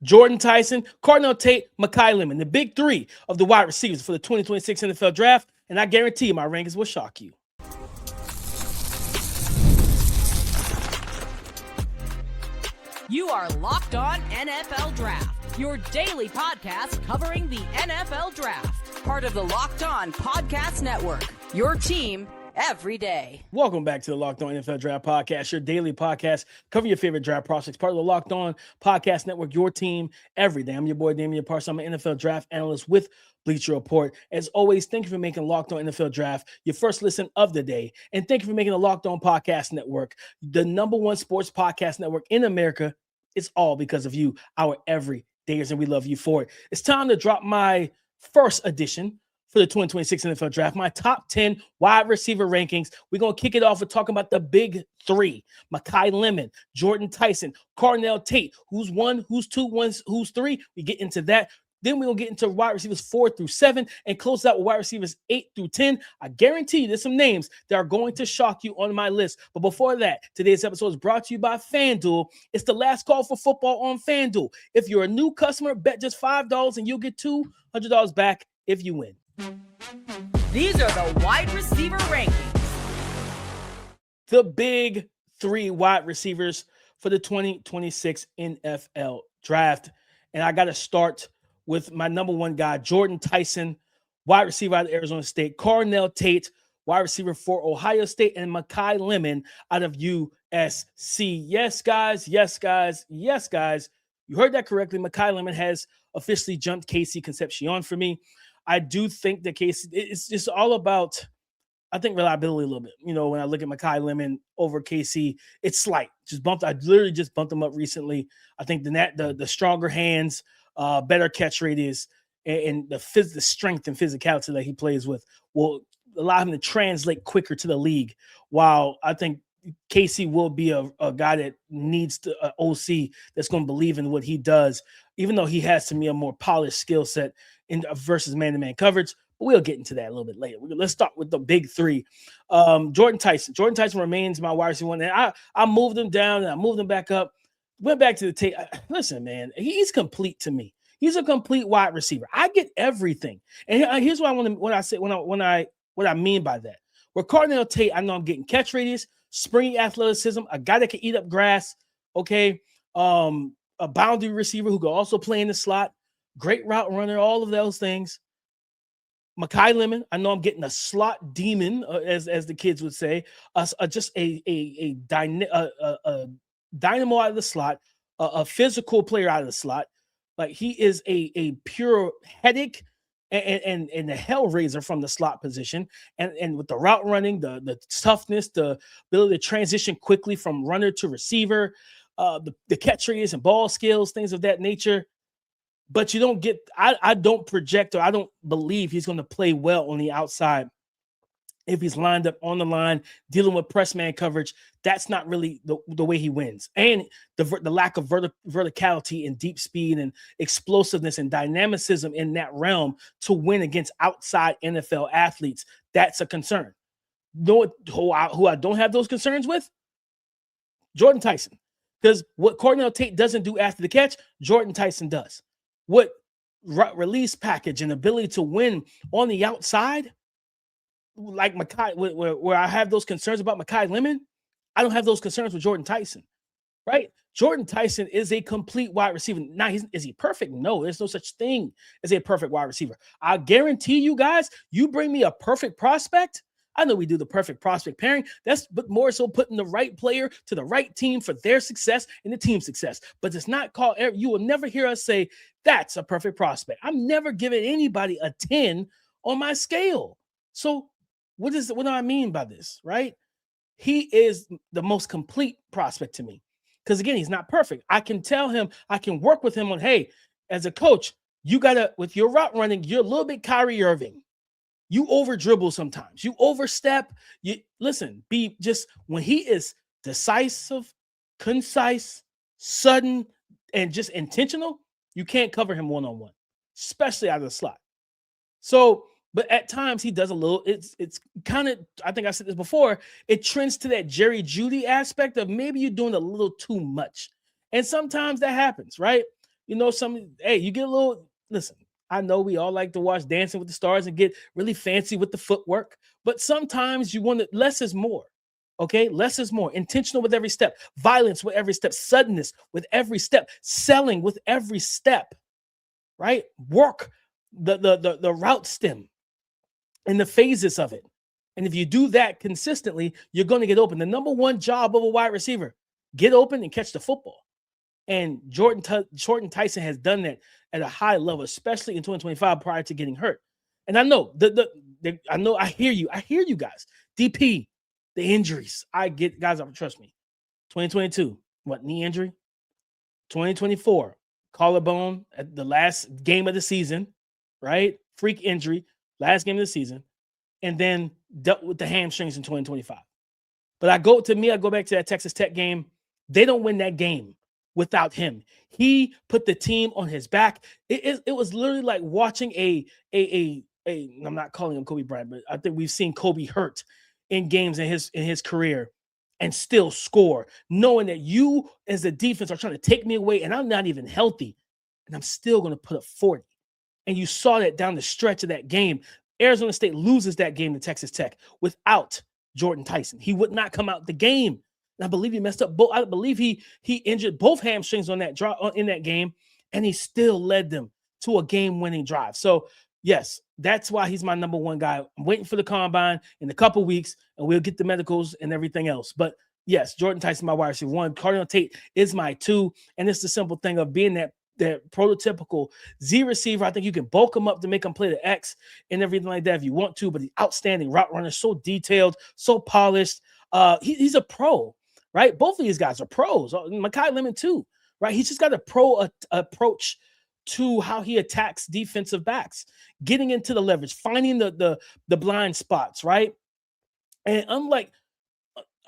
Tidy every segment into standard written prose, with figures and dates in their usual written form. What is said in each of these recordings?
Jordyn Tyson, Carnell, Tate, Makai Lemon, the big three of the wide receivers for the 2026 NFL Draft, and I guarantee you my rankings will shock you. You are Locked On NFL Draft, your daily podcast covering the NFL Draft. Part of the Locked On Podcast Network, your team every day. Welcome back to the Locked On NFL Draft Podcast, your daily podcast covering your favorite draft prospects. Part of the Locked On Podcast Network, your team every day. I'm your boy, Damian Parson. I'm an NFL draft analyst with Bleacher Report. As always, thank you for making Locked On NFL Draft your first listen of the day. And thank you for making the Locked On Podcast Network the #1 sports podcast network in America. It's all because of you, our everydayers, and we love you for it. It's time to drop my first edition for the 2026 NFL Draft, my top 10 wide receiver rankings. We're going to kick it off with talking about the big three: Makai Lemon, Jordyn Tyson, Carnell, Tate. Who's one, who's two, who's three? We get into that. Then we're going to get into wide receivers 4 through 7 and close out with wide receivers 8 through 10. I guarantee you there's some names that are going to shock you on my list. But before that, today's episode is brought to you by FanDuel. It's the last call for football on FanDuel. If you're a new customer, bet just $5 and you'll get $200 back if you win. These are the wide receiver rankings. The big three wide receivers for the 2026 NFL Draft. And I got to start with my #1 guy, Jordyn Tyson, wide receiver out of Arizona State, Carnell Tate, wide receiver for Ohio State, and Makai Lemon out of USC. Yes, guys. Yes, guys. Yes, guys. You heard that correctly. Makai Lemon has officially jumped KC Concepcion for me. I do think that KC, it's just all about, I think, reliability a little bit. You know, when I look at Makai Lemon over KC, it's slight. I literally just bumped him up recently. I think the stronger hands, better catch radius, and the strength and physicality that he plays with will allow him to translate quicker to the league. While I think KC will be a guy that needs an OC that's going to believe in what he does, even though he has to be a more polished skill set in versus man-to-man coverage. But we'll get into that a little bit later. Let's start with the big three. Jordyn Tyson. Jordyn Tyson remains my wide receiver one. And I moved him down and I moved him back up. Went back to the Tate. Listen, man, he's complete to me. He's a complete wide receiver. I get everything. And here's what I want to what I mean by that. With Carnell Tate, I know I'm getting catch radius, springy athleticism, a guy that can eat up grass. Okay, a boundary receiver who can also play in the slot, great route runner, all of those things. Makai Lemon, I know I'm getting a slot demon, as the kids would say, just a dynamo out of the slot, a physical player out of the slot. Like, he is a pure headache and a hellraiser from the slot position. And with the route running, the toughness, the ability to transition quickly from runner to receiver, the catch radius and ball skills, things of that nature. But you don't get, I don't project, or I don't believe he's going to play well on the outside. If he's lined up on the line, dealing with press man coverage, that's not really the way he wins. And the lack of verticality and deep speed and explosiveness and dynamicism in that realm to win against outside NFL athletes, that's a concern. Who I don't have those concerns with? Jordyn Tyson. Because what Carnell Tate doesn't do after the catch, Jordyn Tyson does. What release package and ability to win on the outside, like Makai, where I have those concerns about Makai Lemon, I don't have those concerns with Jordyn Tyson, right? Jordyn Tyson is a complete wide receiver. Now, is he perfect? No, there's no such thing as a perfect wide receiver. I guarantee you guys, you bring me a perfect prospect. I know we do the perfect prospect pairing. That's but more so putting the right player to the right team for their success and the team's success. But it's not called, you will never hear us say that's a perfect prospect. I'm never giving anybody a 10 on my scale. So what do I mean by this, right? He is the most complete prospect to me. Because again, he's not perfect. I can tell him, I can work with him on, hey, as a coach, you gotta, with your route running, you're a little bit Kyrie Irving. You over dribble sometimes. You overstep. Be just, when he is decisive, concise, sudden, and just intentional, you can't cover him one-on-one, especially out of the slot. So, but at times he does a little, it's kind of, I think I said this before, it trends to that Jerry Jeudy aspect of maybe you're doing a little too much. And sometimes that happens, right? you know, you get a little, listen, I know we all like to watch Dancing with the Stars and get really fancy with the footwork, but sometimes you want to, less is more. Okay, less is more. Intentional with every step, violence with every step, suddenness with every step, selling with every step, right? Work the route stem and the phases of it. And if you do that consistently, you're going to get open. The number one job of a wide receiver, get open and catch the football. And Jordyn Tyson has done that at a high level, especially in 2025 prior to getting hurt. And I know I hear you guys. DP, the injuries. I get, guys, trust me. 2022, what, knee injury? 2024, collarbone at the last game of the season, right? Freak injury, last game of the season. And then dealt with the hamstrings in 2025. But I go back to that Texas Tech game. They don't win that game without him. He put the team on his back. It was literally like watching I'm not calling him Kobe Bryant, but I think we've seen Kobe hurt in games in his career and still score, knowing that you as a defense are trying to take me away and I'm not even healthy and I'm still going to put up 40. And you saw that down the stretch of that game. Arizona State loses that game to Texas Tech without Jordyn Tyson. He would not come out the game. And I believe he messed up both. I believe he injured both hamstrings on that in that game, and he still led them to a game-winning drive. So, yes, that's why he's my number one guy. I'm waiting for the combine in a couple weeks, and we'll get the medicals and everything else. But, yes, Jordyn Tyson, my wide receiver 1. Carnell Tate is my 2. And it's the simple thing of being that prototypical Z receiver. I think you can bulk him up to make him play the X and everything like that if you want to, but he's outstanding route runner, so detailed, so polished. He's a pro, right? Both of these guys are pros. Makai Lemon too, right? He's just got a pro approach to how he attacks defensive backs, getting into the leverage, finding the blind spots, right? And unlike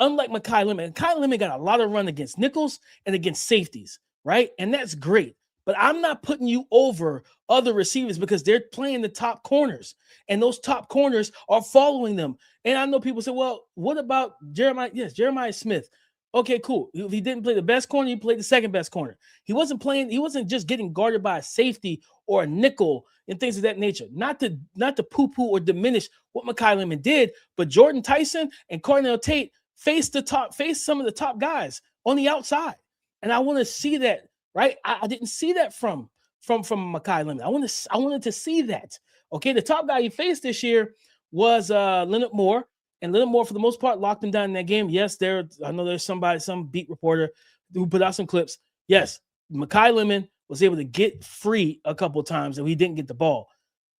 Makai Lemon got a lot of run against nickels and against safeties, right? And that's great. But I'm not putting you over other receivers because they're playing the top corners, and those top corners are following them. And I know people say, well, what about Jeremiah? Yes, Jeremiah Smith. Okay, cool. If he didn't play the best corner, he played the second best corner. He wasn't just getting guarded by a safety or a nickel and things of that nature. Not to poo-poo or diminish what Makai Lemon did, but Jordyn Tyson and Carnell Tate faced some of the top guys on the outside. And I want to see that. Right, I didn't see that from Makai Lemon. I wanted to see that. Okay, the top guy he faced this year was Leonard Moore, and Leonard Moore for the most part locked him down in that game. Yes, I know there's some beat reporter who put out some clips. Yes, Makai Lemon was able to get free a couple of times, and he didn't get the ball.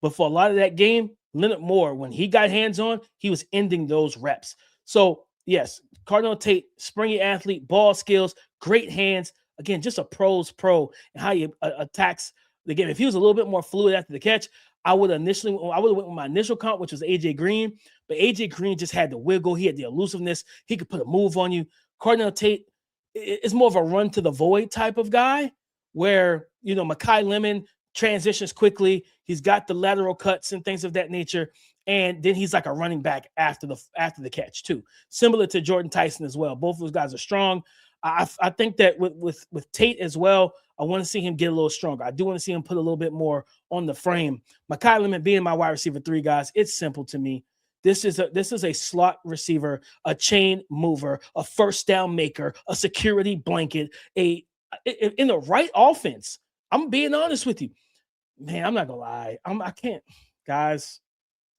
But for a lot of that game, Leonard Moore, when he got hands on, he was ending those reps. So yes, Carnell Tate, springy athlete, ball skills, great hands. Again, just a pro's pro and how he attacks the game. If he was a little bit more fluid after the catch, I would have went with my initial comp, which was AJ Green. But AJ Green just had the wiggle. He had the elusiveness. He could put a move on you. Carnell Tate is more of a run to the void type of guy where, Makai Lemon transitions quickly. He's got the lateral cuts and things of that nature. And then he's like a running back after the catch too. Similar to Jordyn Tyson as well. Both of those guys are strong. I think that with Tate as well, I want to see him get a little stronger. I do want to see him put a little bit more on the frame. Makai Lemon being my wide receiver 3, guys, it's simple to me. This is a slot receiver, a chain mover, a first down maker, a security blanket, in the right offense. I'm being honest with you. Man, I'm not going to lie. I can't. Guys,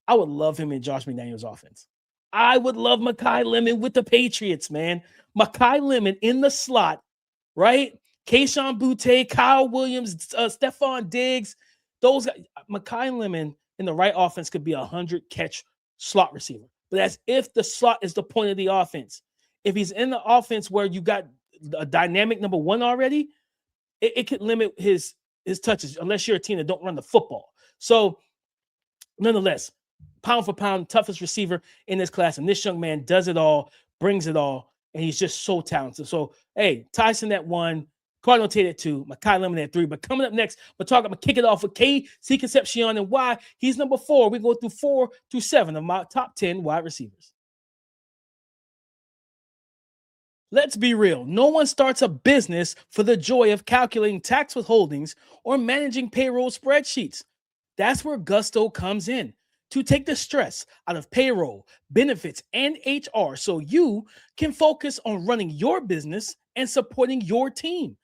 I would love him in Josh McDaniels' offense. I would love Makai Lemon with the Patriots, man. Makai Lemon in the slot, right? Kayshon Boutte, Kyle Williams, Stephon Diggs. Those guys. Makai Lemon in the right offense could be a 100-catch slot receiver. But that's if the slot is the point of the offense. If he's in the offense where you got a dynamic number 1 already, it could limit his touches unless you're a team that don't run the football. So, nonetheless, pound for pound, toughest receiver in this class. And this young man does it all, brings it all, and he's just so talented. So, hey, Tyson at 1, Carnell Tate at 2, Makai Lemon at 3. But coming up next, I'm going to kick it off with KC Concepcion and why he's number 4. We go through 4 through 7 of my top 10 wide receivers. Let's be real. No one starts a business for the joy of calculating tax withholdings or managing payroll spreadsheets. That's where Gusto comes in to take the stress out of payroll, benefits, and HR so you can focus on running your business and supporting your team.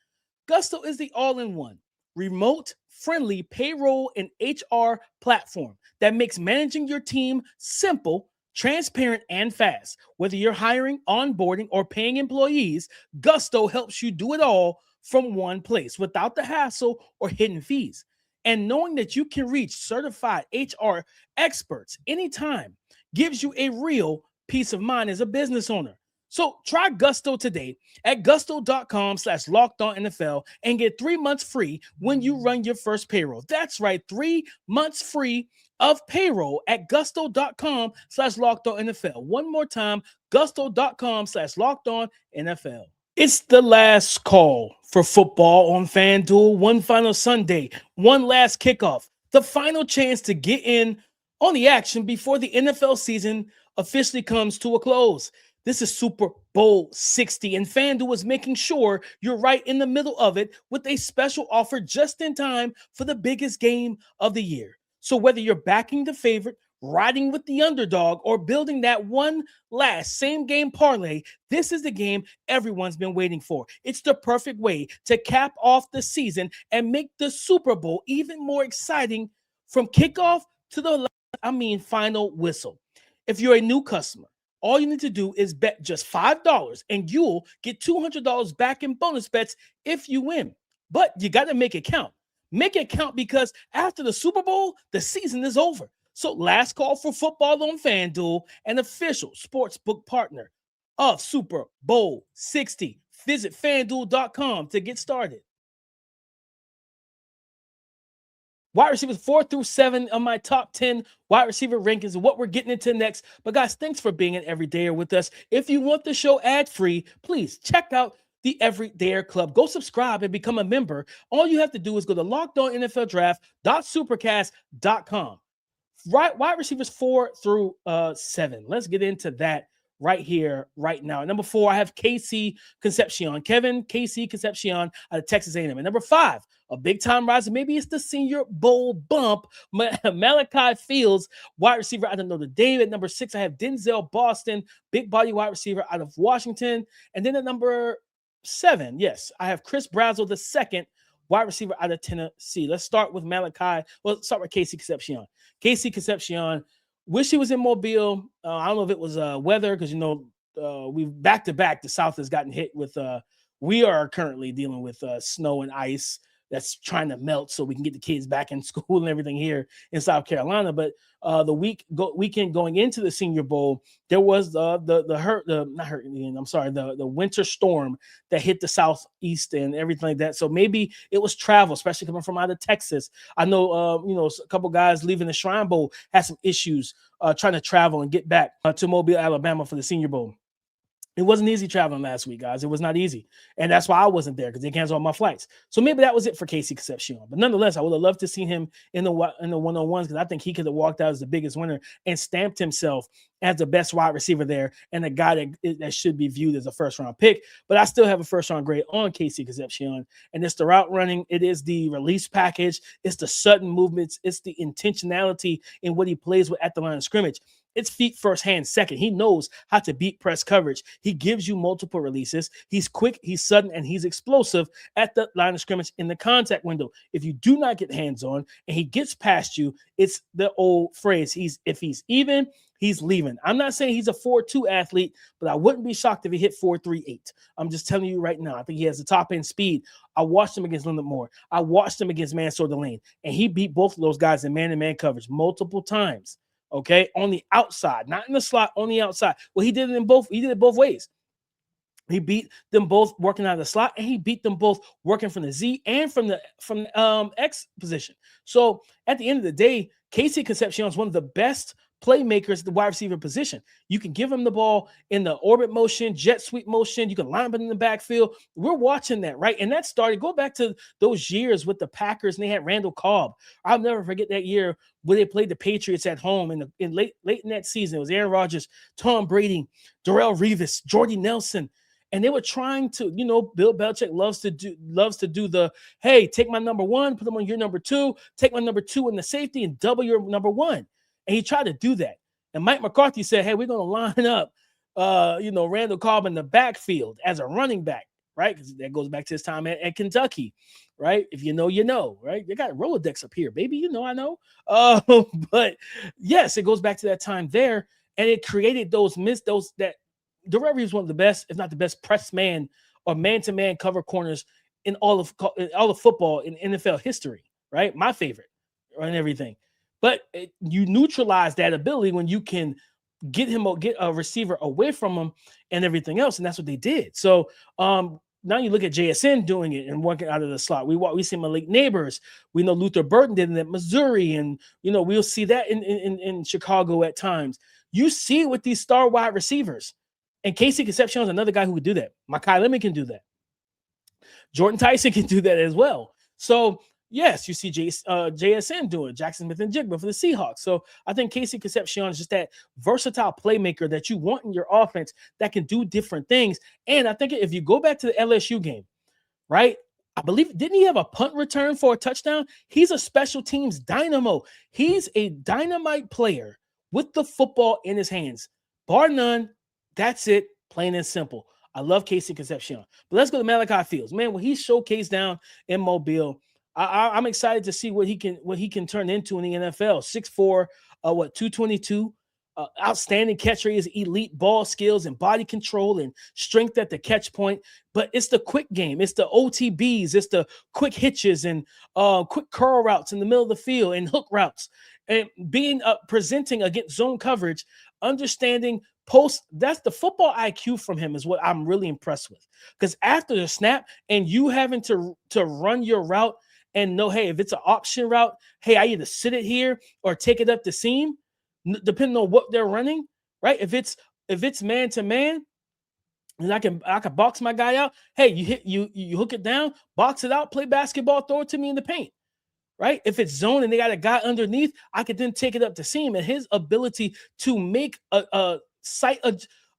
Gusto is the all-in-one, remote-friendly payroll and HR platform that makes managing your team simple, transparent, and fast. Whether you're hiring, onboarding, or paying employees, Gusto helps you do it all from one place without the hassle or hidden fees. And knowing that you can reach certified HR experts anytime gives you a real peace of mind as a business owner. So try Gusto today at gusto.com/lockedonnfl and get 3 months free when you run your first payroll. That's right, 3 months free of payroll at gusto.com/lockedonnfl. One more time, gusto.com/lockedonnfl. It's the last call for football on FanDuel. One final Sunday, one last kickoff, the final chance to get in on the action before the NFL season officially comes to a close. This is Super Bowl 60, and FanDuel is making sure you're right in the middle of it with a special offer just in time for the biggest game of the year. So whether you're backing the favorite, riding with the underdog, or building that one last same-game parlay, this is the game everyone's been waiting for. It's the perfect way to cap off the season and make the Super Bowl even more exciting from kickoff to the final whistle. If you're a new customer, all you need to do is bet just $5 and you'll get $200 back in bonus bets if you win. But you got to make it count. Make it count because after the Super Bowl, the season is over. So last call for football on FanDuel, an official sportsbook partner of Super Bowl 60. Visit FanDuel.com to get started. Wide receivers 4 through 7 of my top 10 wide receiver rankings and what we're getting into next. But guys, thanks for being an everydayer with us. If you want the show ad-free, please check out the Everydayer Club. Go subscribe and become a member. All you have to do is go to lockedonnfldraft.supercast.com. Right, wide receivers 4 through 7. Let's get into that right here, right now. At number 4, I have KC Concepcion. KC Concepcion out of Texas A&M. At number 5, a big-time riser. Maybe it's the Senior Bowl bump. Malachi Fields, wide receiver out of Notre Dame. At number 6, I have Denzel Boston, big body wide receiver out of Washington. And then at number 7, yes, I have Chris Brazzell II, wide receiver out of Tennessee. Let's start with Malachi. Well, let's start with KC Concepcion. KC Concepcion, wish he was in Mobile. I don't know if it was weather because, we've back-to-back, the South has gotten hit with, we are currently dealing with snow and ice that's trying to melt so we can get the kids back in school and everything here in South Carolina. But the weekend going into the Senior Bowl, there was the winter storm that hit the Southeast and everything like that. So maybe it was travel, especially coming from out of Texas. I know, a couple guys leaving the Shrine Bowl had some issues trying to travel and get back to Mobile, Alabama for the Senior Bowl. It wasn't easy traveling last week, guys. It was not easy. And that's why I wasn't there because they canceled all my flights. So maybe that was it for KC Concepcion. But nonetheless, I would have loved to see him in the one-on-ones because I think he could have walked out as the biggest winner and stamped himself as the best wide receiver there and a guy that should be viewed as a first-round pick. But I still have a first-round grade on KC Concepcion. And it's the route running. It is the release package. It's the sudden movements. It's the intentionality in what he plays with at the line of scrimmage. It's feet first, hand second. He knows how to beat press coverage. He gives you multiple releases. He's quick, he's sudden, and he's explosive at the line of scrimmage in the contact window. If you do not get hands on and he gets past you, it's the old phrase, if he's even, he's leaving. I'm not saying he's a 4.2 athlete, but I wouldn't be shocked if he hit 4.38. I'm just telling you right now. I think he has the top end speed. I watched him against Rondale Moore. I watched him against Mansour Delane, and he beat both of those guys in man-to-man coverage multiple times. Okay, on the outside, not in the slot, on the outside. Well, he did it both ways. He beat them both working out of the slot, and he beat them both working from the Z and from the X position. So at the end of the day, KC Concepcion is one of the best playmakers at the wide receiver position. You can give him the ball in the orbit motion, jet sweep motion. You can line him in the backfield. We're watching that, right? And that started, go back to those years with the Packers, and they had Randall Cobb. I'll never forget that year where they played the Patriots at home in late in that season. It was Aaron Rodgers, Tom Brady, Darrelle Revis, Jordy Nelson, And they were trying to, Bill Belichick loves to do the, hey, take my number one, put him on your number two, take my number two in the safety and double your number one. And he tried to do that. And Mike McCarthy said, hey, we're going to line up, Randall Cobb in the backfield as a running back, right? Because that goes back to his time at Kentucky, right? If you know, right? They got Rolodex up here, baby. I know. But yes, it goes back to that time there. And it created that Reggie is one of the best, if not the best, press man or man-to-man cover corners in all of football in NFL history, right? My favorite and everything. But you neutralize that ability when you can get a receiver away from him and everything else, and that's what they did. So now you look at JSN doing it and working out of the slot. We see Malik Neighbors. We know Luther Burton did it at Missouri, and we'll see that in Chicago at times. You see it with these star wide receivers. And KC Concepcion is another guy who would do that. Makai Lemon can do that. Jordyn Tyson can do that as well. So, yes, you see JSN doing it, Jackson Smith and Jigba for the Seahawks. So, I think KC Concepcion is just that versatile playmaker that you want in your offense that can do different things. And I think if you go back to the LSU game, right, I believe, didn't he have a punt return for a touchdown? He's a special teams dynamo. He's a dynamite player with the football in his hands. Bar none. That's it, plain and simple. I love KC Concepcion. But let's go to Malachi Fields. Man, when he's showcased down in Mobile, I'm excited to see what he can turn into in the NFL. 6'4", 222. Outstanding catch rate, is elite ball skills and body control and strength at the catch point. But it's the quick game. It's the OTBs. It's the quick hitches and quick curl routes in the middle of the field and hook routes. And being presenting against zone coverage, understanding that's the football IQ from him is what I'm really impressed with. Because after the snap and you having to run your route and know, hey, if it's an option route, hey, I either sit it here or take it up the seam, depending on what they're running, right? If it's man to man, and I can box my guy out. Hey, you hook it down, box it out, play basketball, throw it to me in the paint. Right? If it's zone and they got a guy underneath, I could then take it up the seam. And his ability to make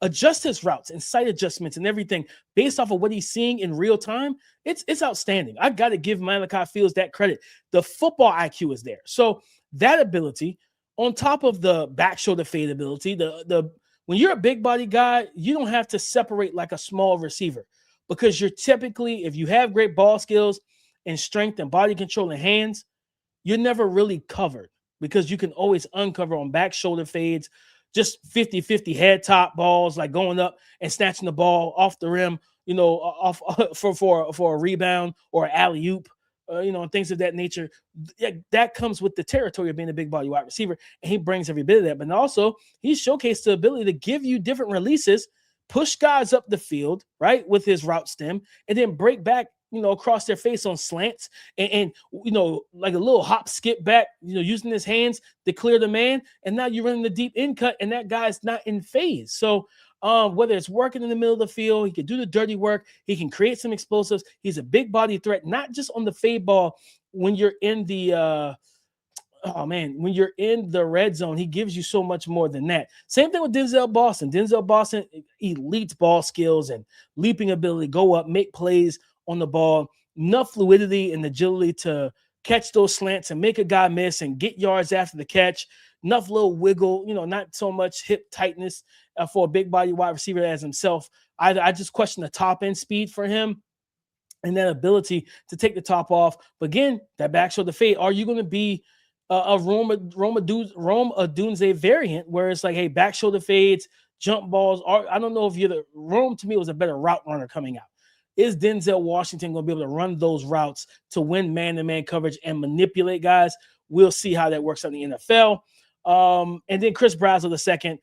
adjust his routes and sight adjustments and everything based off of what he's seeing in real time, it's outstanding. I got to give Malachi Fields that credit. The football IQ is there. So that ability, on top of the back shoulder fade ability, when you're a big body guy, you don't have to separate like a small receiver because you're typically, if you have great ball skills and strength and body control and hands, you're never really covered because you can always uncover on back shoulder fades, just 50-50 head top balls, like going up and snatching the ball off the rim, off for a rebound or an alley-oop, and things of that nature. That comes with the territory of being a big body wide receiver, and he brings every bit of that. But also, he's showcased the ability to give you different releases, push guys up the field, right, with his route stem, and then break back, across their face on slants and like a little hop, skip back, using his hands to clear the man. And now you're running the deep in cut and that guy's not in phase. So whether it's working in the middle of the field, he can do the dirty work. He can create some explosives. He's a big body threat, not just on the fade ball. When you're in the, when you're in the red zone, he gives you so much more than that. Same thing with Denzel Boston. Denzel Boston, elite ball skills and leaping ability, go up, make plays on the ball, enough fluidity and agility to catch those slants and make a guy miss and get yards after the catch, enough little wiggle, not so much hip tightness for a big body wide receiver as himself. I just question the top end speed for him and that ability to take the top off. But again, that back shoulder fade, are you going to be a Rome Odunze variant where it's like, hey, back shoulder fades, jump balls? I don't know if you're Rome to me was a better route runner coming out. Is Denzel Washington going to be able to run those routes to win man-to-man coverage and manipulate guys? We'll see how that works out in the NFL. And then Chris Brazzell II,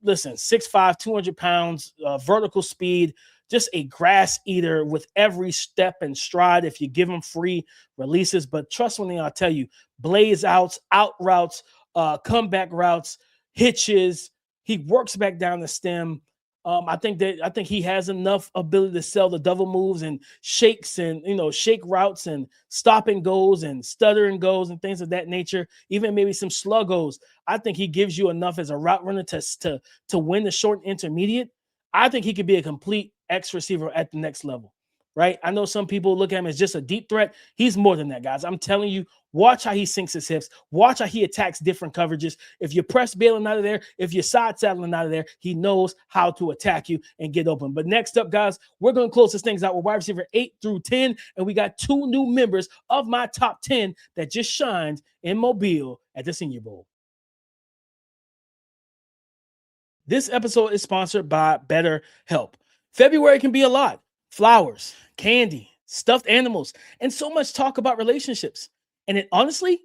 listen, 6'5", 200 pounds, vertical speed, just a grass eater with every step and stride if you give him free releases. But trust me, I'll tell you, blaze outs, out routes, comeback routes, hitches. He works back down the stem. I think he has enough ability to sell the double moves and shakes and, shake routes and stop and goes and stutter and goes and things of that nature, even maybe some sluggos. I think he gives you enough as a route runner to win the short and intermediate. I think he could be a complete X receiver at the next level, right? I know some people look at him as just a deep threat. He's more than that, guys. I'm telling you, watch how he sinks his hips. Watch how he attacks different coverages. If you press bailing out of there, if you're side saddling out of there, he knows how to attack you and get open. But next up, guys, we're going to close this things out with wide receiver 8 through 10. And we got 2 new members of my top 10 that just shined in Mobile at the Senior Bowl. This episode is sponsored by BetterHelp. February can be a lot. Flowers, candy, stuffed animals, and so much talk about relationships. And it honestly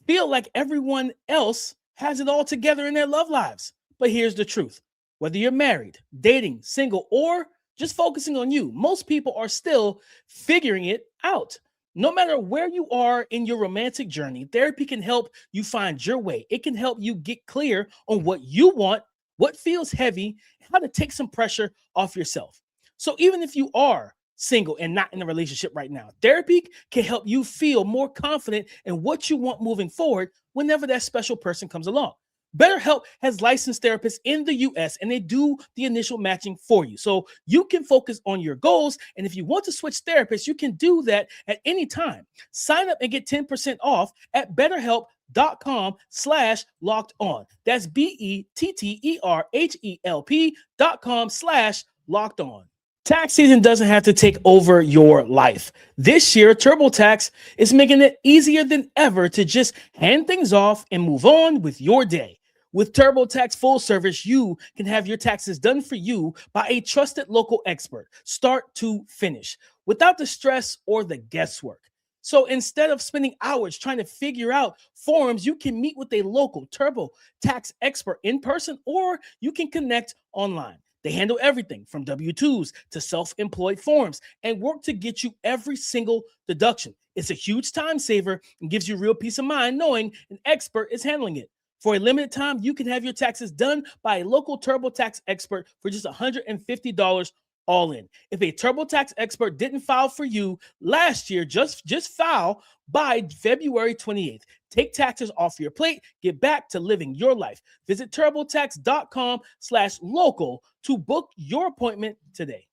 feel like everyone else has it all together in their love lives. But here's the truth. Whether you're married, dating, single, or just focusing on you, most people are still figuring it out. No matter where you are in your romantic journey, therapy can help you find your way. It can help you get clear on what you want, what feels heavy, how to take some pressure off yourself. So even if you are single and not in a relationship right now, therapy can help you feel more confident in what you want moving forward whenever that special person comes along. BetterHelp has licensed therapists in the US, and they do the initial matching for you. So you can focus on your goals. And if you want to switch therapists, you can do that at any time. Sign up and get 10% off at BetterHelp.com/locked on. That's BetterHelp.com/locked on. Tax season doesn't have to take over your life. This year, TurboTax is making it easier than ever to just hand things off and move on with your day. With TurboTax Full Service, you can have your taxes done for you by a trusted local expert, start to finish, without the stress or the guesswork. So instead of spending hours trying to figure out forms, you can meet with a local TurboTax expert in person, or you can connect online. They handle everything from W-2s to self-employed forms and work to get you every single deduction. It's a huge time saver and gives you real peace of mind knowing an expert is handling it. For a limited time, you can have your taxes done by a local TurboTax expert for just $150 all in. If a TurboTax expert didn't file for you last year, just file by February 28th. Take taxes off your plate. Get back to living your life. Visit TurboTax.com/local to book your appointment today.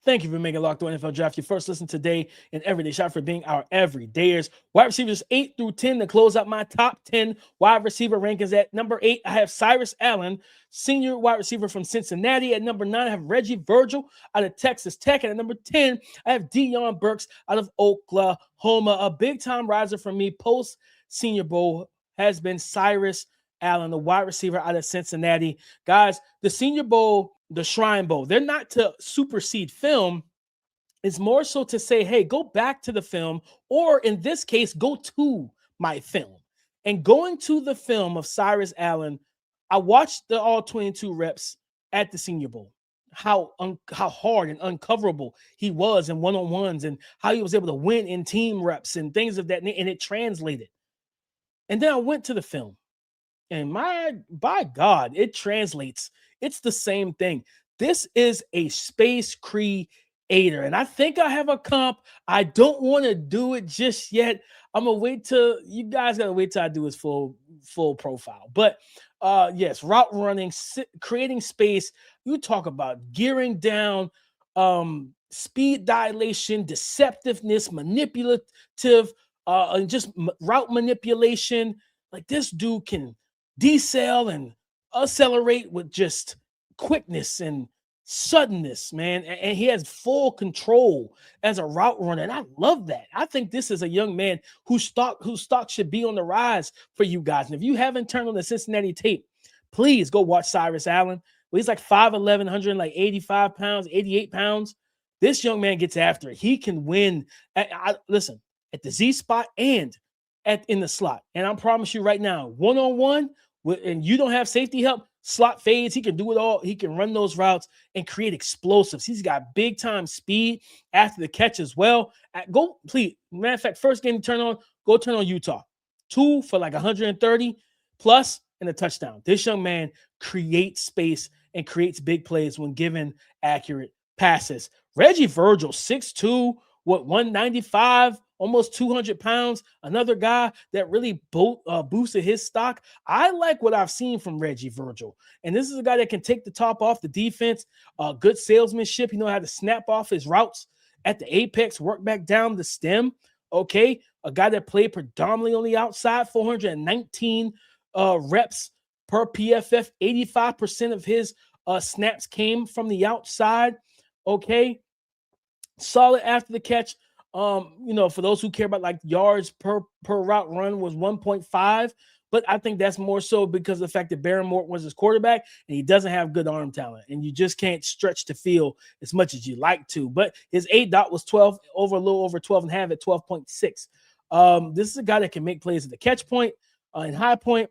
Thank you for making Locked On NFL Draft your first listen today and everyday shot, for being our everydayers. Wide receivers 8 through 10 to close out my top 10 wide receiver rankings. At number 8, I have Cyrus Allen, senior wide receiver from Cincinnati. At number 9, I have Reggie Virgil out of Texas Tech. And at number 10, I have Dion Burks out of Oklahoma. A big-time riser for me post-Senior Bowl has been Cyrus Allen, the wide receiver out of Cincinnati. Guys, the Senior Bowl, the Shrine Bowl, they're not to supersede film. It's more so to say, hey, go back to the film, or in this case, go to my film. And going to the film of Cyrus Allen, I watched the all 22 reps at the Senior Bowl, how hard and uncoverable he was in one-on-ones, and how he was able to win in team reps and things of that, and it translated. And then I went to the film, and by God, it translates. It's the same thing. This is a space creator. And I think I have a comp. I don't want to do it just yet. I'm going to wait till you guys got to wait till I do his full profile. But yes, route running, creating space. You talk about gearing down, speed dilation, deceptiveness, manipulative, and just route manipulation. Like, this dude can decel and accelerate with just quickness and suddenness, man. And he has full control as a route runner. And I love that. I think this is a young man whose stock should be on the rise for you guys. And if you haven't turned on the Cincinnati tape, please go watch Cyrus Allen. Well, he's like 5'11", 185 pounds, 88 pounds. This young man gets after it. He can win. Listen, at the Z spot and in the slot. And I promise you right now, one-on-one, and you don't have safety help, slot fades, he can do it all. He can run those routes and create explosives. He's got big-time speed after the catch as well. Matter of fact, first game to turn on Utah. 2 for like 130 plus and a touchdown. This young man creates space and creates big plays when given accurate passes. Reggie Virgil, 6'2", 195 almost 200 pounds, another guy that really boosted his stock. I like what I've seen from Reggie Virgil. And this is a guy that can take the top off the defense, good salesmanship. He knows how to snap off his routes at the apex, work back down the stem. Okay, a guy that played predominantly on the outside, 419 reps per PFF. 85% of his snaps came from the outside. Okay, solid after the catch. For those who care about like yards per route run was 1.5, but I think that's more so because of the fact that Barrymore was his quarterback and he doesn't have good arm talent, and you just can't stretch the field as much as you like to. But his ADOT was a little over 12 and a half at 12.6. This is a guy that can make plays at the catch point and high point.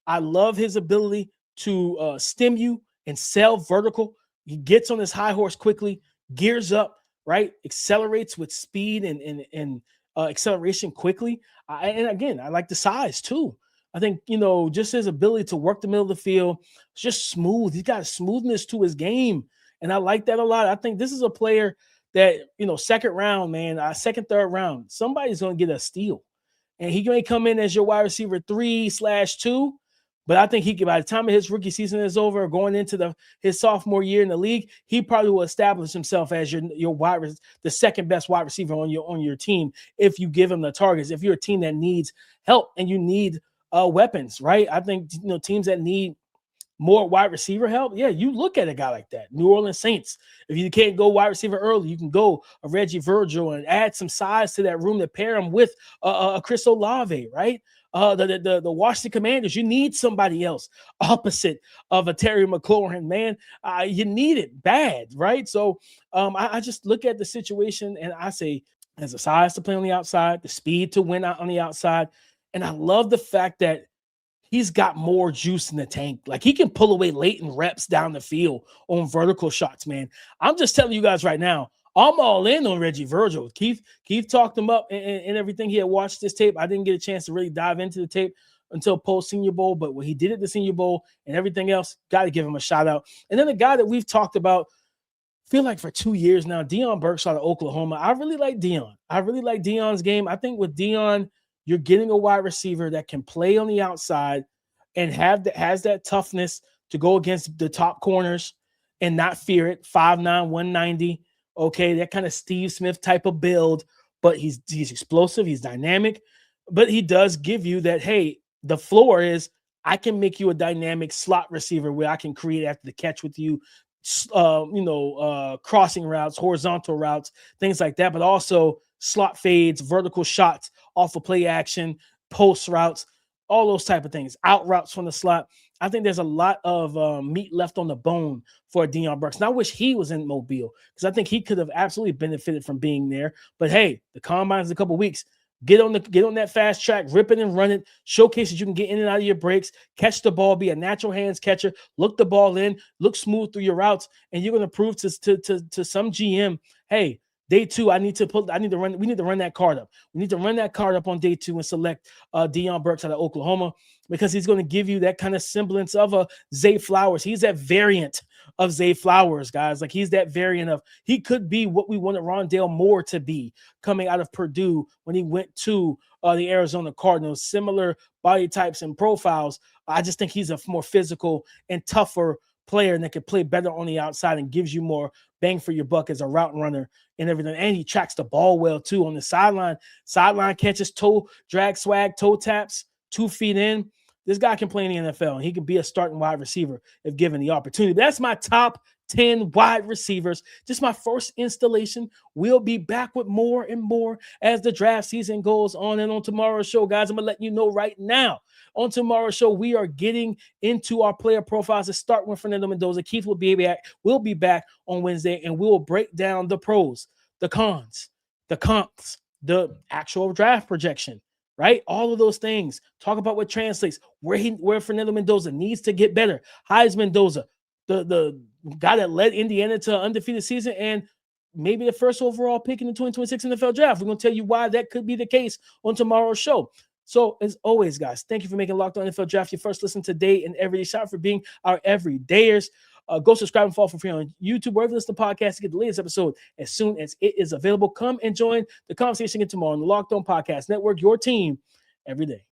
I love his ability to stem you and sell vertical. He gets on his high horse quickly, gears up, right? Accelerates with speed and acceleration quickly. And again, I like the size too. I think, just his ability to work the middle of the field, it's just smooth. He's got a smoothness to his game. And I like that a lot. I think this is a player that, second round, man, second, third round, somebody's going to get a steal. And he may come in as your wide receiver 3/2. But I think by the time his rookie season is over, going into his sophomore year in the league, he probably will establish himself as the second best wide receiver on your team if you give him the targets. If you're a team that needs help and you need weapons, right? I think teams that need more wide receiver help, yeah, you look at a guy like that. New Orleans Saints. If you can't go wide receiver early, you can go a Reggie Virgil and add some size to that room to pair him with a Chris Olave, right? The Washington Commanders, you need somebody else opposite of a Terry McLaurin, man. You need it bad, right? So I just look at the situation and I say, has the size to play on the outside, the speed to win out on the outside. And I love the fact that he's got more juice in the tank. Like he can pull away latent reps down the field on vertical shots, man. I'm just telling you guys right now, I'm all in on Reggie Virgil. Keith talked him up and everything. He had watched this tape. I didn't get a chance to really dive into the tape until post-Senior Bowl, but when he did at the Senior Bowl and everything else, got to give him a shout-out. And then the guy that we've talked about, feel like for 2 years now, Dion Burks out of Oklahoma. I really like Dion. I really like Dion's game. I think with Dion, you're getting a wide receiver that can play on the outside and has that toughness to go against the top corners and not fear it. 5'9", 190. Okay, that kind of Steve Smith type of build, but he's explosive, he's dynamic, but he does give you that, hey, the floor is I can make you a dynamic slot receiver where I can create after the catch with you, crossing routes, horizontal routes, things like that, but also slot fades, vertical shots off of play action, post routes, all those type of things, out routes from the slot. I think there's a lot of meat left on the bone for Dion Burks. And I wish he was in Mobile because I think he could have absolutely benefited from being there. But hey, the combine's a couple weeks. Get on that fast track, rip it and run it, showcase that you can get in and out of your breaks, catch the ball, be a natural hands catcher, look the ball in, look smooth through your routes, and you're going to prove to some GM, hey, day 2, we need to run that card up. We need to run that card up on day 2 and select Dion Burks out of Oklahoma because he's going to give you that kind of semblance of a Zay Flowers. He's that variant of Zay Flowers, guys. Like he's that variant of, he could be what we wanted Rondale Moore to be coming out of Purdue when he went to the Arizona Cardinals. Similar body types and profiles. I just think he's a more physical and tougher player and that can play better on the outside and gives you more bang for your buck as a route runner and everything. And he tracks the ball well too on the sideline catches, toe drag swag, toe taps, 2 feet in. This guy can play in the NFL and he can be a starting wide receiver if given the opportunity. But that's my top 10 wide receivers. Just my first installation. We'll be back with more and more as the draft season goes on. And on tomorrow's show, guys, I'm going to let you know right now. On tomorrow's show, we are getting into our player profiles to start with Fernando Mendoza. Keith will be back on Wednesday, and we will break down the pros, the cons, the comps, the actual draft projection, right? All of those things. Talk about what translates, where Fernando Mendoza needs to get better. Heisman Mendoza, the guy that led Indiana to an undefeated season and maybe the first overall pick in the 2026 NFL draft. We're going to tell you why that could be the case on tomorrow's show. So, as always, guys, thank you for making Locked On NFL Draft your first listen today and every day. Shout out for being our everydayers. Go subscribe and follow for free on YouTube, wherever you listen to podcasts to get the latest episode as soon as it is available. Come and join the conversation again tomorrow on the Locked On Podcast Network, your team every day.